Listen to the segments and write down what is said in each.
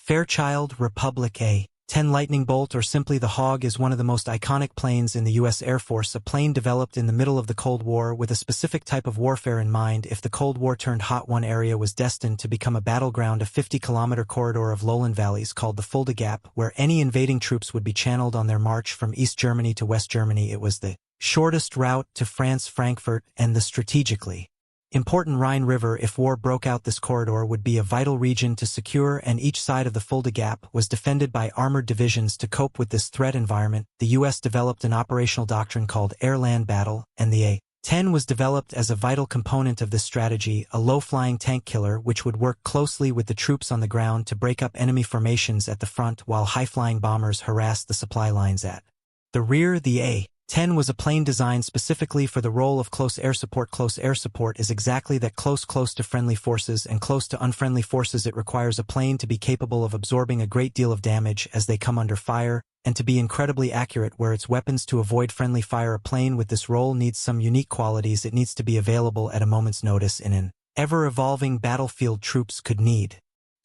Fairchild Republic A-10 Lightning Bolt, or simply the Hog, is one of the most iconic planes in the U.S. Air Force, a plane developed in the middle of the Cold War with a specific type of warfare in mind. If the Cold War turned hot, one area was destined to become a battleground, a 50-kilometer corridor of lowland valleys called the Fulda Gap, where any invading troops would be channeled on their march from East Germany to West Germany. It was the shortest route to France, Frankfurt, and the strategically important Rhine River. If war broke out, this corridor would be a vital region to secure, and each side of the Fulda Gap was defended by armored divisions. To cope with this threat environment, the U.S. developed an operational doctrine called air-land battle, and the A-10 was developed as a vital component of this strategy, a low-flying tank killer which would work closely with the troops on the ground to break up enemy formations at the front while high-flying bombers harassed the supply lines at the rear. The A-10 was a plane designed specifically for the role of close air support. Close air support is exactly that: close to friendly forces and close to unfriendly forces. It requires a plane to be capable of absorbing a great deal of damage as they come under fire, and to be incredibly accurate where its weapons to avoid friendly fire. A plane with this role needs some unique qualities. It needs to be available at a moment's notice in an ever-evolving battlefield. Troops could need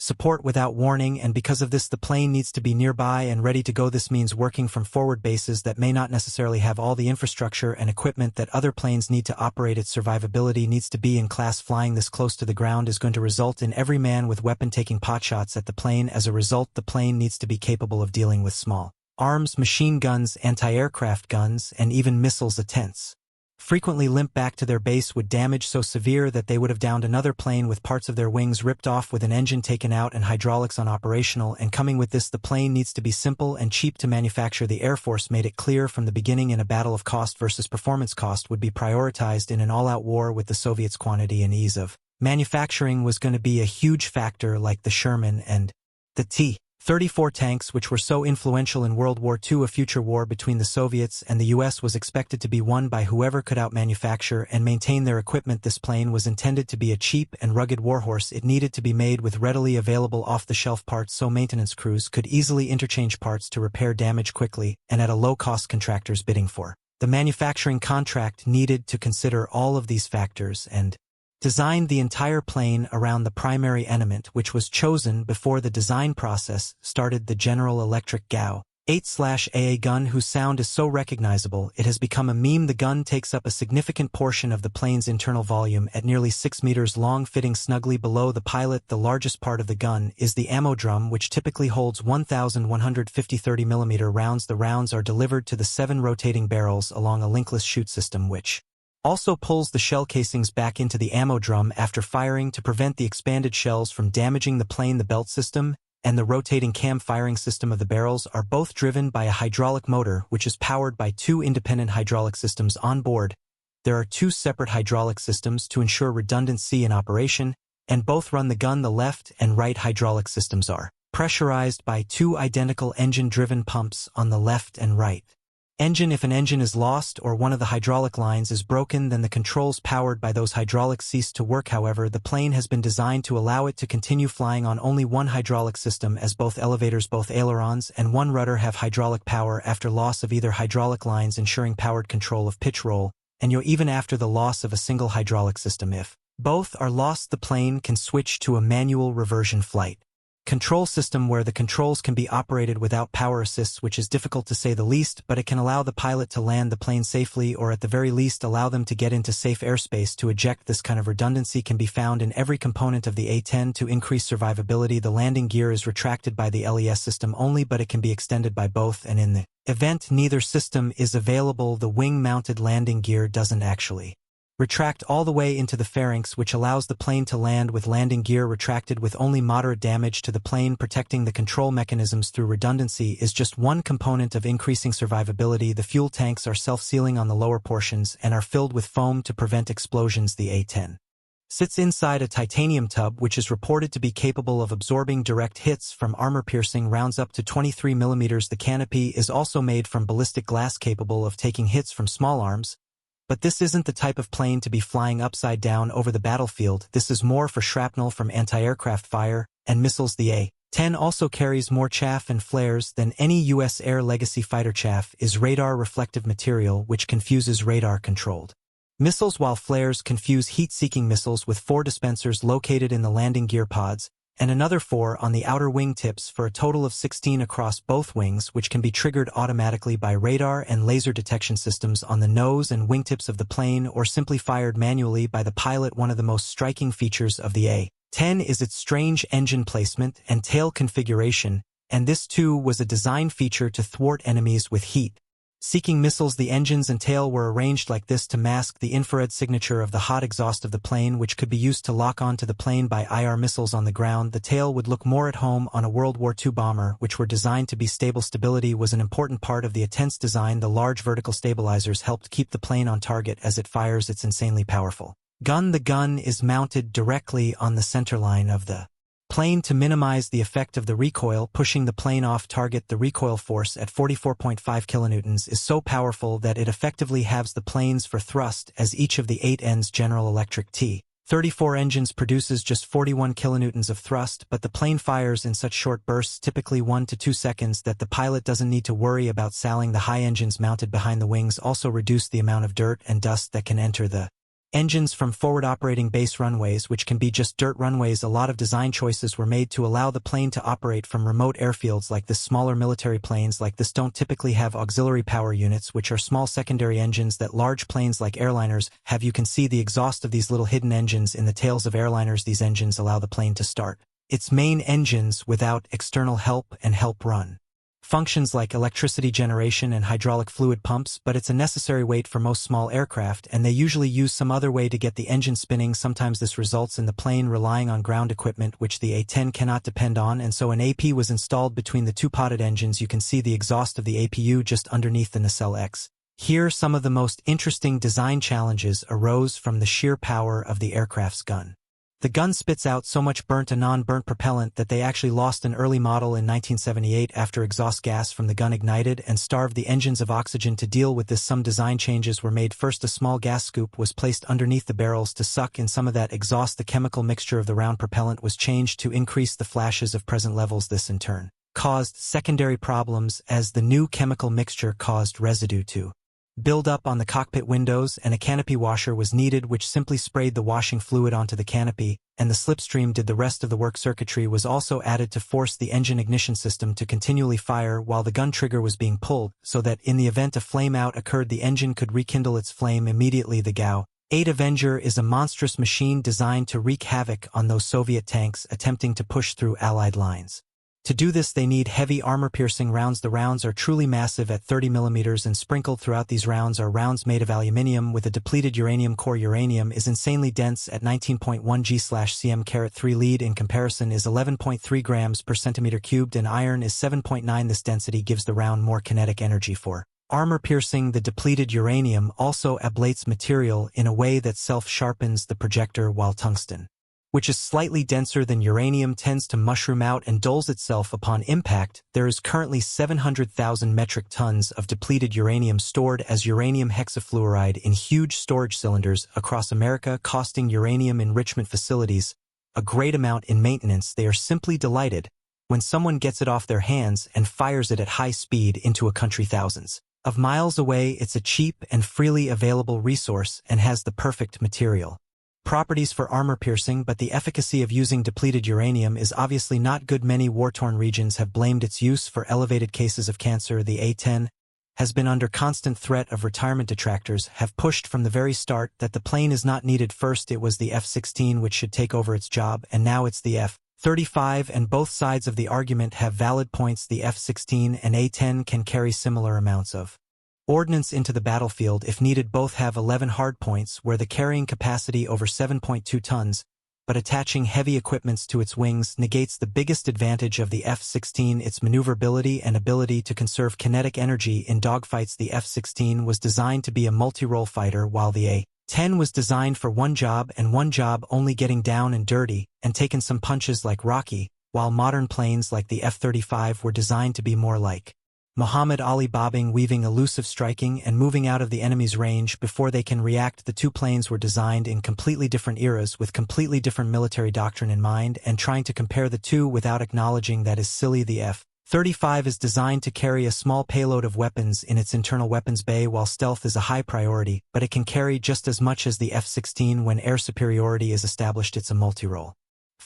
support without warning, and because of this, the plane needs to be nearby and ready to go. This means working from forward bases that may not necessarily have all the infrastructure and equipment that other planes need to operate. Its survivability needs to be in class. Flying this close to the ground is going to result in every man with weapon taking potshots at the plane. As a result, the plane needs to be capable of dealing with small arms, machine guns, anti-aircraft guns, and even missiles. A-10s frequently limp back to their base with damage so severe that they would have downed another plane with parts of their wings ripped off, with an engine taken out and hydraulics unoperational. And coming with this, the plane needs to be simple and cheap to manufacture. The Air Force made it clear from the beginning, in a battle of cost versus performance, cost would be prioritized. In an all-out war with the Soviets, quantity and ease of manufacturing was going to be a huge factor, like the Sherman and the T-34 tanks, which were so influential in World War II. A future war between the Soviets and the U.S. was expected to be won by whoever could outmanufacture and maintain their equipment. This plane was intended to be a cheap and rugged warhorse. It needed to be made with readily available off-the-shelf parts so maintenance crews could easily interchange parts to repair damage quickly, and at a low cost. Contractors bidding for the manufacturing contract needed to consider all of these factors and designed the entire plane around the primary element, which was chosen before the design process started: the General Electric GAU-8 gun, whose sound is so recognizable it has become a meme. The gun takes up a significant portion of the plane's internal volume at nearly 6 meters long, fitting snugly below the pilot. The largest part of the gun is the ammo drum, which typically holds 1,150 30mm rounds. The rounds are delivered to the 7 rotating barrels along a linkless chute system, which also pulls the shell casings back into the ammo drum after firing to prevent the expanded shells from damaging the plane. The belt system and the rotating cam firing system of the barrels are both driven by a hydraulic motor, which is powered by 2 independent hydraulic systems on board. There are 2 separate hydraulic systems to ensure redundancy in operation, and both run the gun. The left and right hydraulic systems are pressurized by 2 identical engine-driven pumps on the left and right engine. If an engine is lost or one of the hydraulic lines is broken, then the controls powered by those hydraulics cease to work. However, the plane has been designed to allow it to continue flying on only one hydraulic system, as both elevators, both ailerons, and one rudder have hydraulic power after loss of either hydraulic lines, ensuring powered control of pitch roll, and even after the loss of a single hydraulic system. If both are lost, the plane can switch to a manual reversion flight control system where the controls can be operated without power assists, which is difficult to say the least, but it can allow the pilot to land the plane safely, or at the very least allow them to get into safe airspace. To eject, this kind of redundancy can be found in every component of the A-10. To increase survivability, the landing gear is retracted by the LES system only, but it can be extended by both, and in the event neither system is available, the wing-mounted landing gear doesn't actually retract all the way into the pharynx, which allows the plane to land with landing gear retracted with only moderate damage to the plane. Protecting the control mechanisms through redundancy is just one component of increasing survivability. The fuel tanks are self-sealing on the lower portions and are filled with foam to prevent explosions. The A-10 sits inside a titanium tub, which is reported to be capable of absorbing direct hits from armor-piercing rounds up to 23mm. The canopy is also made from ballistic glass, capable of taking hits from small arms. But this isn't the type of plane to be flying upside down over the battlefield. This is more for shrapnel from anti-aircraft fire and missiles. The A-10 also carries more chaff and flares than any U.S. Air Legacy fighter. Chaff is radar reflective material, which confuses radar-controlled missiles, while flares confuse heat-seeking missiles. With 4 dispensers located in the landing gear pods and another 4 on the outer wingtips for a total of 16 across both wings, which can be triggered automatically by radar and laser detection systems on the nose and wingtips of the plane or simply fired manually by the pilot. One of the most striking features of the A-10 is its strange engine placement and tail configuration, and this too was a design feature to thwart enemies with heat-seeking missiles. The engines and tail were arranged like this to mask the infrared signature of the hot exhaust of the plane, which could be used to lock onto the plane by IR missiles on the ground. The tail would look more at home on a World War II bomber, which were designed to be stable. Stability was an important part of the A-10's design. The large vertical stabilizers helped keep the plane on target as it fires its insanely powerful gun. The gun is mounted directly on the centerline of the plane to minimize the effect of the recoil, pushing the plane off target. The recoil force at 44.5 kilonewtons is so powerful that it effectively halves the planes for thrust, as each of the A-10's General Electric T-34 engines produces just 41 kilonewtons of thrust, but the plane fires in such short bursts, typically 1 to 2 seconds, that the pilot doesn't need to worry about sailing. The high engines mounted behind the wings also reduce the amount of dirt and dust that can enter the engines from forward operating base runways, which can be just dirt runways. A lot of design choices were made to allow the plane to operate from remote airfields like this. Smaller military planes like this don't typically have auxiliary power units, which are small secondary engines that large planes like airliners have. You can see the exhaust of these little hidden engines in the tails of airliners. These engines allow the plane to start its main engines without external help and help run functions like electricity generation and hydraulic fluid pumps, but it's a necessary weight for most small aircraft, and they usually use some other way to get the engine spinning. Sometimes this results in the plane relying on ground equipment, which the A-10 cannot depend on, and so an AP was installed between the two potted engines. You can see the exhaust of the APU just underneath the nacelle X. Here, some of the most interesting design challenges arose from the sheer power of the aircraft's gun. The gun spits out so much burnt and non-burnt propellant that they actually lost an early model in 1978 after exhaust gas from the gun ignited and starved the engines of oxygen. To deal with this, some design changes were made. First, a small gas scoop was placed underneath the barrels to suck in some of that exhaust. The chemical mixture of the round propellant was changed to increase the flashes of present levels. This in turn caused secondary problems, as the new chemical mixture caused residue to build up on the cockpit windows, and a canopy washer was needed, which simply sprayed the washing fluid onto the canopy, and the slipstream did the rest of the work. Circuitry was also added to force the engine ignition system to continually fire while the gun trigger was being pulled, so that in the event a flame-out occurred, the engine could rekindle its flame immediately. The GAU-8 Avenger is a monstrous machine designed to wreak havoc on those Soviet tanks attempting to push through Allied lines. To do this, they need heavy armor-piercing rounds. The rounds are truly massive at 30 millimeters, and sprinkled throughout these rounds are rounds made of aluminium with a depleted uranium core. Uranium is insanely dense at 19.1 g/cm. Lead in comparison is 11.3 grams per centimeter cubed, and iron is 7.9. This density gives the round more kinetic energy for armor-piercing. The depleted uranium also ablates material in a way that self-sharpens the projector, while tungsten, which is slightly denser than uranium, tends to mushroom out and dulls itself upon impact. There is currently 700,000 metric tons of depleted uranium stored as uranium hexafluoride in huge storage cylinders across America, costing uranium enrichment facilities a great amount in maintenance. They are simply delighted when someone gets it off their hands and fires it at high speed into a country thousands of miles away. It's a cheap and freely available resource and has the perfect material properties for armor-piercing, but the efficacy of using depleted uranium is obviously not good. Many war-torn regions have blamed its use for elevated cases of cancer. The A-10 has been under constant threat of retirement. Detractors have pushed from the very start that the plane is not needed. First, it was the F-16 which should take over its job, and now it's the F-35, and both sides of the argument have valid points. The F-16 and A-10 can carry similar amounts of ordnance into the battlefield if needed. Both have 11 hardpoints where the carrying capacity over 7.2 tons, but attaching heavy equipments to its wings negates the biggest advantage of the F-16, its maneuverability and ability to conserve kinetic energy in dogfights. The F-16 was designed to be a multi-role fighter, while the A-10 was designed for one job and one job only: getting down and dirty and taking some punches like Rocky, while modern planes like the F-35 were designed to be more like Muhammad Ali, bobbing, weaving, elusive, striking, and moving out of the enemy's range before they can react. The two planes were designed in completely different eras with completely different military doctrine in mind, and trying to compare the two without acknowledging that is silly. The F-35 is designed to carry a small payload of weapons in its internal weapons bay, while stealth is a high priority, but it can carry just as much as the F-16 when air superiority is established. It's a multi-role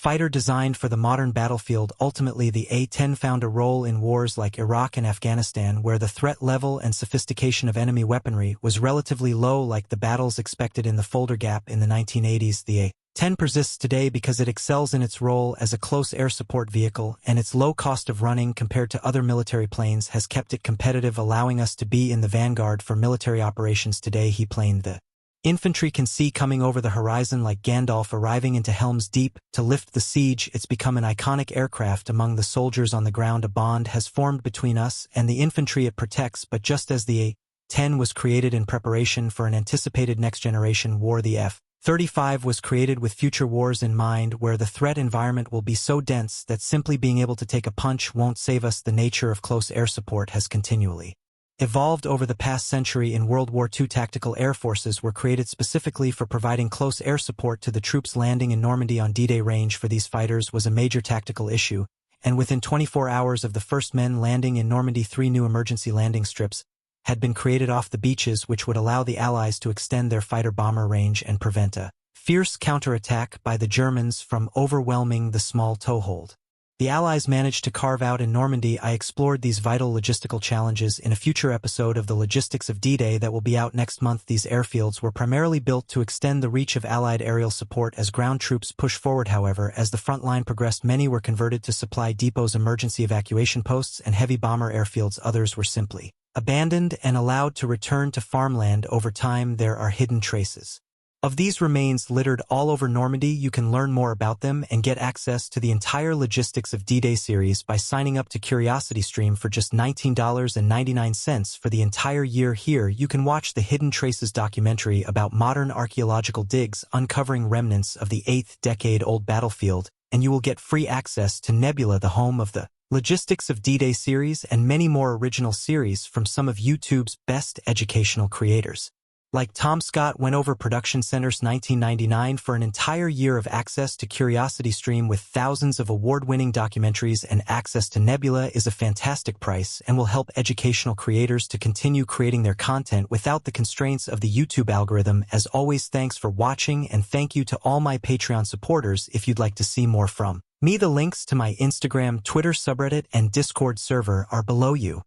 fighter designed for the modern battlefield, ultimately the A-10 found a role in wars like Iraq and Afghanistan, where the threat level and sophistication of enemy weaponry was relatively low, like the battles expected in the Folder Gap in the 1980s. The A-10 persists today because it excels in its role as a close air support vehicle, and its low cost of running compared to other military planes has kept it competitive, allowing us to be in the vanguard for military operations today. He plane the infantry can see coming over the horizon like Gandalf arriving into Helm's Deep to lift the siege. It's become an iconic aircraft among the soldiers on the ground. A bond has formed between us and the infantry it protects, but just as the A-10 was created in preparation for an anticipated next-generation war, the F-35 was created with future wars in mind, where the threat environment will be so dense that simply being able to take a punch won't save us. The nature of close air support has continually evolved over the past century. In World War II, tactical air forces were created specifically for providing close air support to the troops landing in Normandy. On D-Day, range for these fighters was a major tactical issue, and within 24 hours of the first men landing in Normandy, 3 new emergency landing strips had been created off the beaches, which would allow the Allies to extend their fighter-bomber range and prevent a fierce counterattack by the Germans from overwhelming the small toehold the Allies managed to carve out in Normandy. I explored these vital logistical challenges in a future episode of The Logistics of D-Day that will be out next month. These airfields were primarily built to extend the reach of Allied aerial support as ground troops pushed forward. However, as the front line progressed, many were converted to supply depots, emergency evacuation posts, and heavy bomber airfields. Others were simply abandoned and allowed to return to farmland. Over time, there are hidden traces of these remains littered all over Normandy. You can learn more about them and get access to the entire Logistics of D-Day series by signing up to CuriosityStream for just $19.99 for the entire year. Here, you can watch the Hidden Traces documentary about modern archaeological digs uncovering remnants of the 8th decade-old battlefield, and you will get free access to Nebula, the home of the Logistics of D-Day series, and many more original series from some of YouTube's best educational creators. Like Tom Scott went over Production Center's $19.99 for an entire year of access to CuriosityStream with thousands of award-winning documentaries, and access to Nebula is a fantastic price and will help educational creators to continue creating their content without the constraints of the YouTube algorithm. As always, thanks for watching, and thank you to all my Patreon supporters. If you'd like to see more from me, the links to my Instagram, Twitter subreddit, and Discord server are below you.